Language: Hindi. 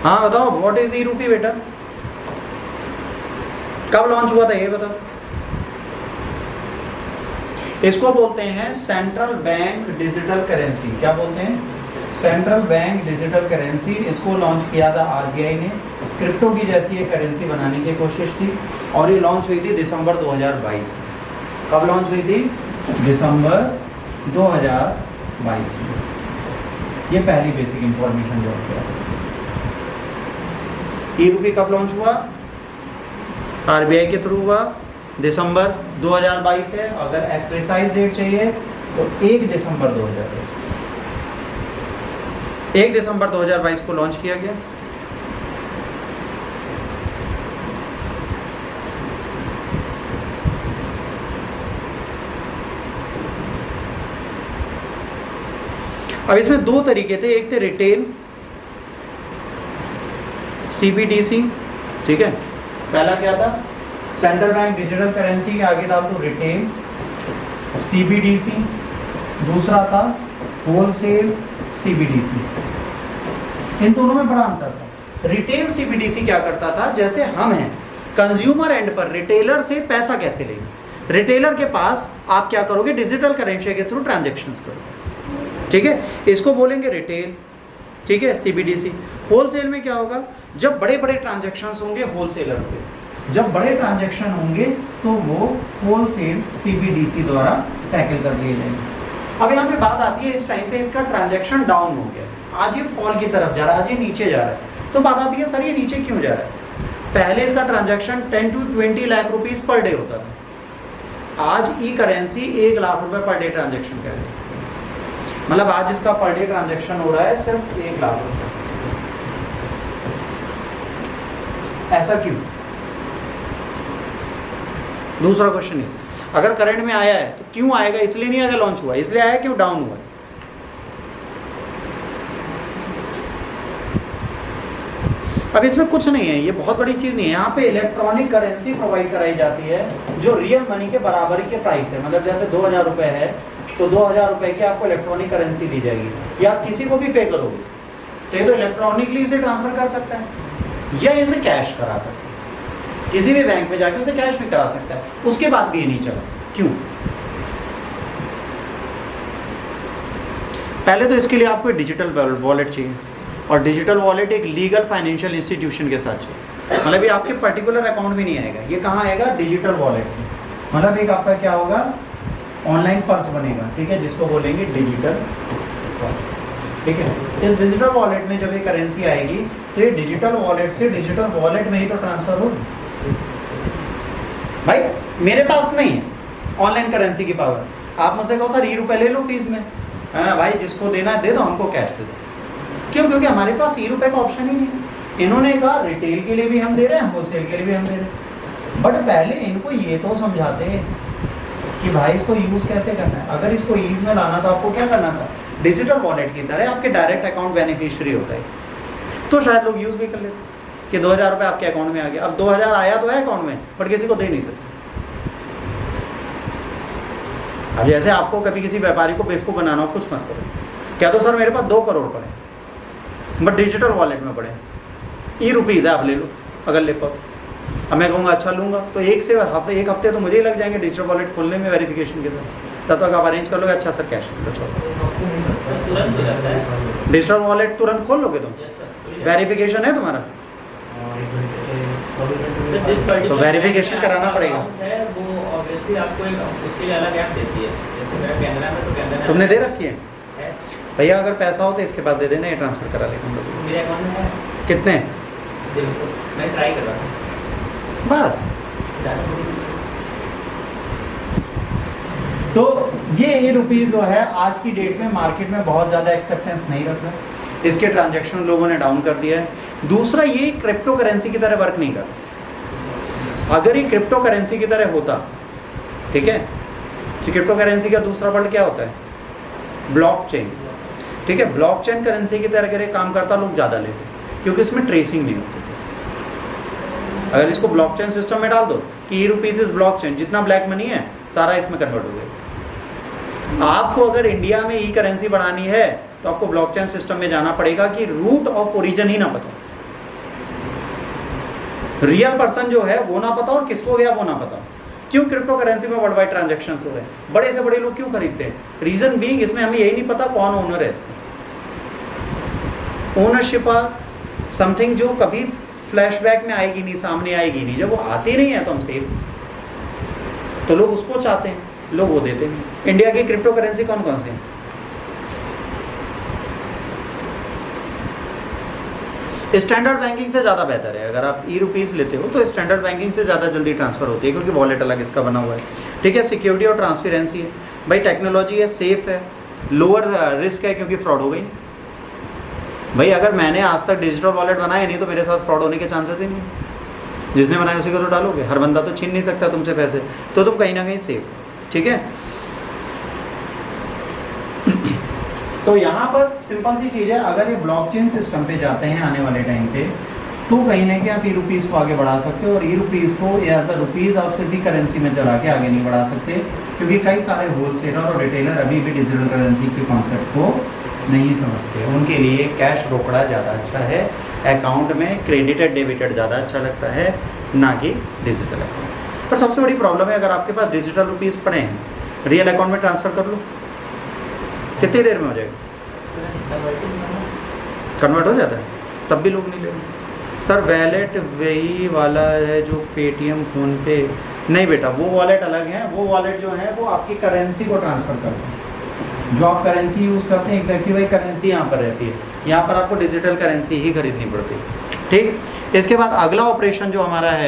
हाँ बताओ, व्हाट इज ई रूपी बेटा? कब लॉन्च हुआ था ये बताओ? इसको बोलते हैं सेंट्रल बैंक डिजिटल करेंसी। क्या बोलते हैं? Central bank digital currency. इसको लॉन्च किया था आरबीआई ने। क्रिप्टो की जैसी एक करेंसी बनाने की कोशिश थी और ये लॉन्च हुई थी दिसंबर 2022 में। कब लॉन्च हुई थी? दिसंबर 2022 में। ये पहली बेसिक इंफॉर्मेशन जो है। ई रूपी कब लॉन्च हुआ? आरबीआई के थ्रू हुआ, दिसंबर 2022 है। अगर प्रिसाइज डेट चाहिए तो 1 दिसंबर 2022, 1 दिसंबर 2022 को लॉन्च किया गया। अब इसमें दो तरीके थे, एक थे रिटेल सीबीडीसी, ठीक है। पहला क्या था? सेंट्रल बैंक डिजिटल करेंसी के आगे डाल दो रिटेल सीबीडीसी। दूसरा था होलसेल सीबीडीसी। इन दोनों में बड़ा अंतर था। रिटेल सीबीडीसी क्या करता था, जैसे हम हैं कंज्यूमर एंड पर, रिटेलर से पैसा कैसे लेंगे, रिटेलर के पास आप क्या करोगे, डिजिटल करेंसी के थ्रू ट्रांजैक्शंस करोगे, ठीक है। इसको बोलेंगे रिटेल, ठीक है, सीबीडीसी। होलसेल में क्या होगा, जब बड़े बड़े ट्रांजैक्शंस होंगे होलसेलर्स के, जब बड़े ट्रांजैक्शन होंगे तो वो होलसेल सीबीडीसी द्वारा टैकल कर लिए जाएंगे। अब यहाँ पे बात आती है, इस टाइम पे इसका ट्रांजैक्शन डाउन हो गया, आज ये फॉल की तरफ जा रहा है, आज ये नीचे जा रहा है। तो बात आती है सर ये नीचे क्यों जा रहा है? पहले इसका transaction 10 to 20 lakh rupees per day होता था। आज ई करेंसी 1 लाख रुपए पर डे ट्रांजैक्शन कर रही है। मतलब आज इसका पर डे ट्रांजैक्शन हो रहा है सिर्फ 1 लाख रुपए। ऐसा क्यों? दूसरा क्वेश्चन है, अगर करंट में आया है तो क्यों आएगा? इसलिए नहीं अगर लॉन्च हुआ, इसलिए आया क्यों डाउन हुआ? अब इसमें कुछ नहीं है, ये बहुत बड़ी चीज़ नहीं है। यहाँ पे इलेक्ट्रॉनिक करेंसी प्रोवाइड कराई जाती है जो रियल मनी के बराबरी के प्राइस है। मतलब जैसे 2000 रुपये है तो 2000 रुपये की आपको इलेक्ट्रॉनिक करेंसी दी जाएगी, या आप किसी को भी पे करोगे तो ये तो इलेक्ट्रॉनिकली इसे ट्रांसफर कर सकता है या इसे कैश करा सकता है, किसी भी बैंक में जाके उसे कैश भी करा सकता है। उसके बाद भी ये नहीं चला, क्यों? पहले तो इसके लिए आपको डिजिटल वॉलेट चाहिए, और डिजिटल वॉलेट एक लीगल फाइनेंशियल इंस्टीट्यूशन के साथ चाहिए। मतलब ये आपके पर्टिकुलर अकाउंट में नहीं आएगा, ये कहाँ आएगा? डिजिटल वॉलेट में। मतलब एक आपका क्या होगा, ऑनलाइन पर्स बनेगा, ठीक है, जिसको बोलेंगे डिजिटल वॉलेट, ठीक है। इस डिजिटल वॉलेट में जब ये करेंसी आएगी तो ये डिजिटल वॉलेट से डिजिटल वॉलेट में ही तो ट्रांसफर होगी। भाई मेरे पास नहीं है ऑनलाइन करेंसी की पावर, आप मुझसे कहो सर ई रुपये ले लो फीस में, हाँ भाई जिसको देना है दे दो, हमको कैश दे दो। क्यों? क्योंकि हमारे पास ई रुपये का ऑप्शन ही नहीं है। इन्होंने कहा रिटेल के लिए भी हम दे रहे हैं, होलसेल के लिए भी हम दे रहे हैं। बट पहले इनको ये तो समझाते कि भाई इसको यूज़ कैसे करना है। अगर इसको ईज में लाना था आपको क्या करना था, डिजिटल वॉलेट की तरह आपके डायरेक्ट अकाउंट बेनिफिशियरी होता है, तो शायद लोग यूज़ भी कर लेते कि 2000 रुपये आपके अकाउंट में आ गया। अब 2000 आया तो है अकाउंट में, बट किसी को दे नहीं सकते। अब जैसे आपको कभी किसी व्यापारी को बेवकूफ़ बनाना हो, कुछ मत करो, क्या तो सर मेरे पास 2 करोड़ पड़े बट डिजिटल वॉलेट में पड़े, ई रुपीज़ है आप ले लो अगर ले पाओ। अब मैं कहूँगा अच्छा लूँगा तो एक हफ्ते तो मुझे ही लग जाएंगे डिजिटल वॉलेट खोलने में वेरिफिकेशन के साथ। तब तक आप अरेंज कर लोगे, अच्छा sir cash flow, digital wallet तुरंत खोल लोगे तुम, वेरिफिकेशन है तुम्हारा, तो वेरिफिकेशन कराना पड़ेगा। तुमने दे रखी है भैया? अगर पैसा हो तो इसके बाद दे देना, ये ट्रांसफर करा लेंगे। मेरे अकाउंट में है। कितने? मैं ट्राई कर रहा हूँ बस। तो ये ई रुपीज़ जो है आज की डेट में मार्केट में बहुत ज़्यादा एक्सेप्टेंस नहीं रख रहा, इसके ट्रांजैक्शन लोगों ने डाउन कर दिया है। दूसरा, ये क्रिप्टो करेंसी की तरह वर्क नहीं करता। अगर ये क्रिप्टो करेंसी की तरह होता, ठीक है, तो क्रिप्टो करेंसी का दूसरा वर्ड क्या होता है? ब्लॉकचेन, ठीक है। ब्लॉकचेन करेंसी की तरह अगर काम करता लोग ज़्यादा लेते, क्योंकि इसमें ट्रेसिंग नहीं होती। अगर इसको ब्लॉकचेन सिस्टम में डाल दो कि ई रुपीज़ इज ब्लॉकचेन, जितना ब्लैक मनी है सारा इसमें कन्वर्ट हो गया। आपको अगर इंडिया में ई करेंसी बनानी है तो आपको ब्लॉकचेन सिस्टम में जाना पड़ेगा कि रूट ऑफ ओरिजिन ही ना पता, रियल पर्सन जो है वो ना पता और किसको गया वो ना पता। क्यों क्रिप्टो करेंसी में वर्ल्ड वाइड ट्रांजेक्शन्स हो रहे हैं, बड़े से बड़े लोग क्यों खरीदते हैं? रीजन बीइंग इसमें हमें यही नहीं पता कौन ओनर है इसका। ओनरशिप समथिंग जो कभी फ्लैशबैक में आएगी नहीं, सामने आएगी नहीं, जब वो आती नहीं है तो हम सेफ। तो लोग उसको चाहते हैं, लोग वो देते नहीं। इंडिया की क्रिप्टो करेंसी कौन कौन से हैं? स्टैंडर्ड बैंकिंग से ज़्यादा बेहतर है। अगर आप ई-रुपीज़ लेते हो तो स्टैंडर्ड बैंकिंग से ज़्यादा जल्दी ट्रांसफ़र होती है, क्योंकि वॉलेट अलग इसका बना हुआ है। ठीक है, सिक्योरिटी और ट्रांसपेरेंसी है भाई, टेक्नोलॉजी है, सेफ़ है, लोअर रिस्क है क्योंकि फ्रॉड हो गई नहीं भाई। अगर मैंने आज तक डिजिटल वॉलेट बनाया नहीं तो मेरे साथ फ्रॉड होने के चांसेस ही नहीं है। जिसने बनाया उसी को तो डालोगे, हर बंदा तो छीन नहीं सकता तुमसे पैसे, तो तुम कहीं ना कहीं सेफ। ठीक है, तो यहाँ पर सिंपल सी चीज़ है, अगर ये ब्लॉकचेन सिस्टम पे जाते हैं आने वाले टाइम पे, तो कहीं ना कहीं आप ई-रुपीज़ को आगे बढ़ा सकते हो। और ई-रुपीज़ को एज अ रुपीज़ आप सिर्फ ही करेंसी में चला के आगे नहीं बढ़ा सकते, क्योंकि कई सारे होलसेलर और रिटेलर अभी भी डिजिटल करेंसी के कॉन्सेप्ट को नहीं समझते। उनके लिए कैश रोकड़ा ज़्यादा अच्छा है, अकाउंट में क्रेडिटेड डेबिटेड ज़्यादा अच्छा लगता है, ना कि डिजिटल अकाउंट। पर सबसे बड़ी प्रॉब्लम है, अगर आपके पास डिजिटल रुपीज़ पड़े हैं, रियल अकाउंट में ट्रांसफ़र कर लो, कितनी देर में हो जाएगा? कन्वर्ट हो जाता है, तब भी लोग नहीं ले रहे। सर वैलेट वही वाला है जो पेटीएम, फ़ोनपे? नहीं बेटा, वो वॉलेट अलग है। वो वॉलेट जो है वो आपकी करेंसी को ट्रांसफ़र करते हैं। जो आप करेंसी यूज़ करते हैं एग्जैक्टली वही करेंसी यहाँ पर रहती है। यहाँ पर आपको डिजिटल करेंसी ही खरीदनी पड़ती है। ठीक, इसके बाद अगला ऑपरेशन जो हमारा है